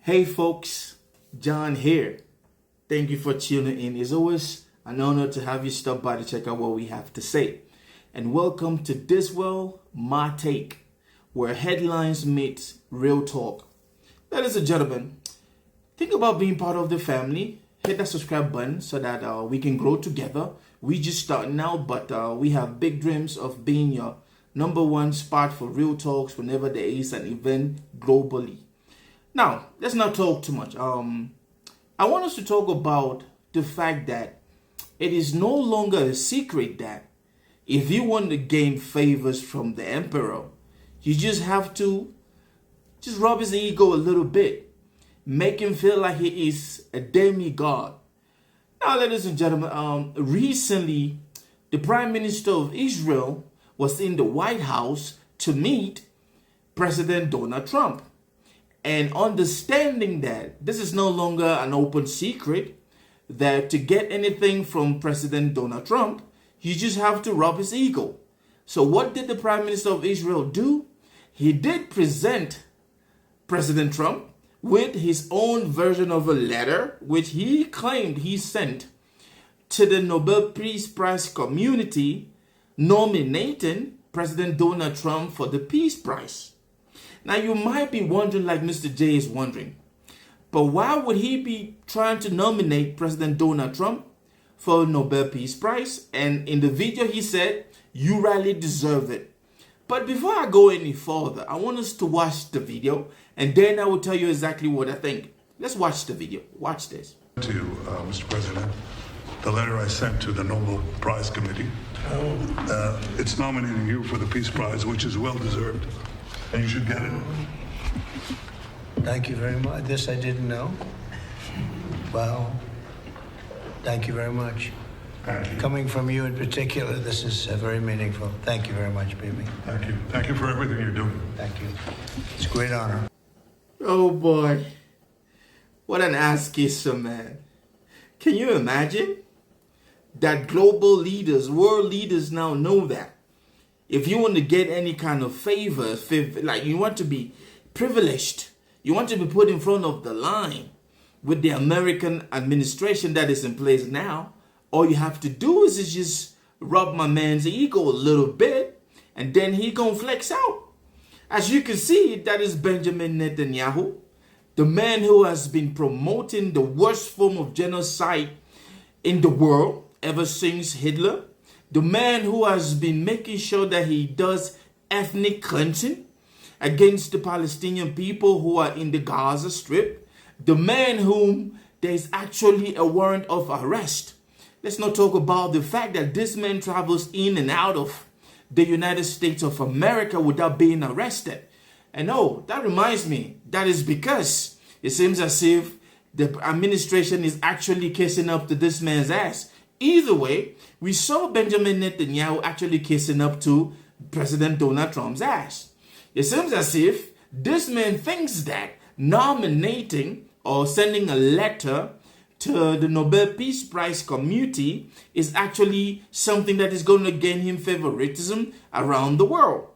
Hey folks, John here. Thank you for tuning in. It's always an honor to have you stop by to check out what we have to say. And welcome to This Well, My Take, where headlines meet real talk. Ladies and gentlemen, think about being part of the family. Hit that subscribe button so that we can grow together. We just starting out, but we have big dreams of being your number one spot for real talks whenever there is an event globally. Now, let's not talk too much. I want us to talk about the fact that it is no longer a secret that if you want to gain favors from the emperor, you just have to rub his ego a little bit. Make him feel like he is a demigod. Now, ladies and gentlemen, recently, the Prime Minister of Israel was in the White House to meet President Donald Trump. And understanding that this is no longer an open secret, that to get anything from President Donald Trump, you just have to rub his ego. So what did the Prime Minister of Israel do? He did present President Trump with his own version of a letter, which he claimed he sent to the Nobel Peace Prize community, nominating President Donald Trump for the Peace Prize. Now, you might be wondering, like Mr. J is wondering, but why would he be trying to nominate President Donald Trump for a Nobel Peace Prize? And in the video, he said, you really deserve it. But before I go any further, I want us to watch the video, and then I will tell you exactly what I think. Let's watch the video. Watch this. To Mr. President, the letter I sent to the Nobel Prize Committee, it's nominating you for the Peace Prize, which is well deserved, and you should get it. Thank you very much. This I didn't know. Wow. Thank you very much. Thank you. Coming from you in particular, this is very meaningful. Thank you very much, baby. Thank you. Thank you for everything you're doing. Thank you. It's a great honor. Oh boy. What an ass kisser, man. Can you imagine that global leaders, world leaders now know that if you want to get any kind of favor, like you want to be privileged, you want to be put in front of the line with the American administration that is in place now, all you have to do is just rub my man's ego a little bit, and then he gonna flex out. As you can see, that is Benjamín Netanyahu, the man who has been promoting the worst form of genocide in the world ever since Hitler, the man who has been making sure that he does ethnic cleansing against the Palestinian people who are in the Gaza Strip, the man whom there is actually a warrant of arrest. Let's not talk about the fact that this man travels in and out of the United States of America without being arrested. And oh, that reminds me, that is because it seems as if the administration is actually kissing up to this man's ass. Either way, we saw Benjamín Netanyahu actually kissing up to President Donald Trump's ass. It seems as if this man thinks that nominating or sending a letter to the Nobel Peace Prize community is actually something that is going to gain him favoritism around the world.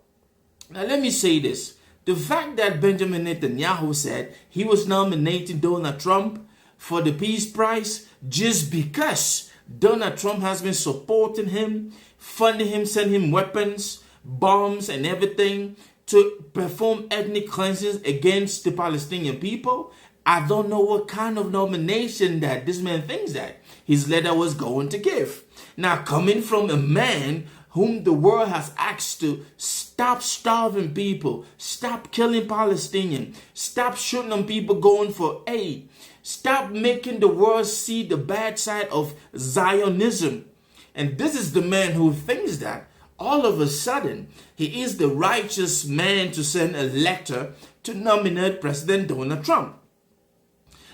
Now, let me say this. The fact that Benjamín Netanyahu said he was nominating Donald Trump for the Peace Prize just because Donald Trump has been supporting him, funding him, sending him weapons, bombs, and everything to perform ethnic cleansing against the Palestinian people, I don't know what kind of nomination that this man thinks that his letter was going to give. Now, coming from a man whom the world has asked to stop starving people, stop killing Palestinians, stop shooting on people going for aid, stop making the world see the bad side of Zionism. And this is the man who thinks that all of a sudden he is the righteous man to send a letter to nominate President Donald Trump.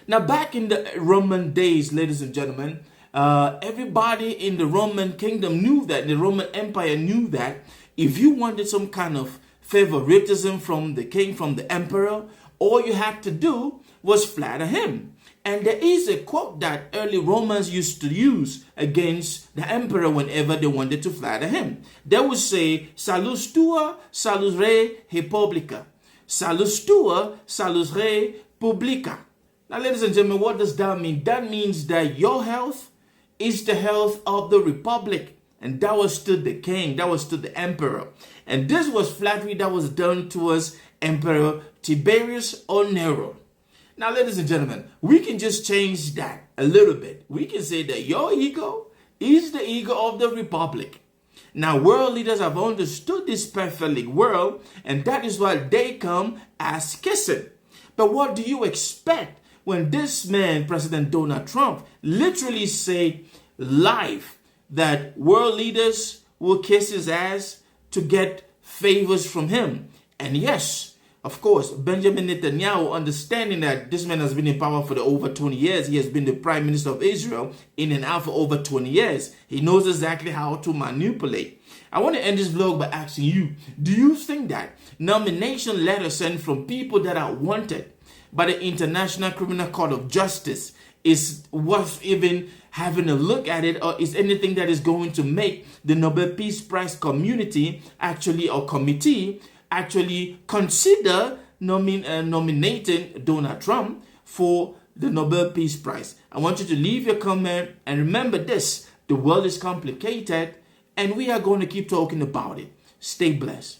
Now, back in the Roman days, ladies and gentlemen, everybody in the Roman kingdom knew that, the Roman Empire knew that if you wanted some kind of favoritism from the king, from the emperor, all you had to do was flatter him. And there is a quote that early Romans used to use against the emperor whenever they wanted to flatter him. They would say, Salus tua, salus re republica. Salus tua, salus re publica. Now, ladies and gentlemen, what does that mean? That means that your health is the health of the republic. And that was to the king, that was to the emperor. And this was flattery that was done towards Emperor Tiberius or Nero. Now, ladies and gentlemen, we can just change that a little bit. We can say that your ego is the ego of the republic. Now, world leaders have understood this perfectly well, and that is why they come as kissing. But what do you expect when this man, President Donald Trump, literally say live that world leaders will kiss his ass to get favors from him? And yes, of course, Benjamín Netanyahu, understanding that this man has been in power for over 20 years, he has been the prime minister of Israel in and out for over 20 years. He knows exactly how to manipulate. I want to end this vlog by asking you, do you think that nomination letters sent from people that are wanted by the International Criminal Court of Justice is worth even having a look at it, or is anything that is going to make the Nobel Peace Prize community or committee actually consider nominating Donald Trump for the Nobel Peace Prize? I want you to leave your comment, and remember this, the world is complicated and we are going to keep talking about it. Stay blessed.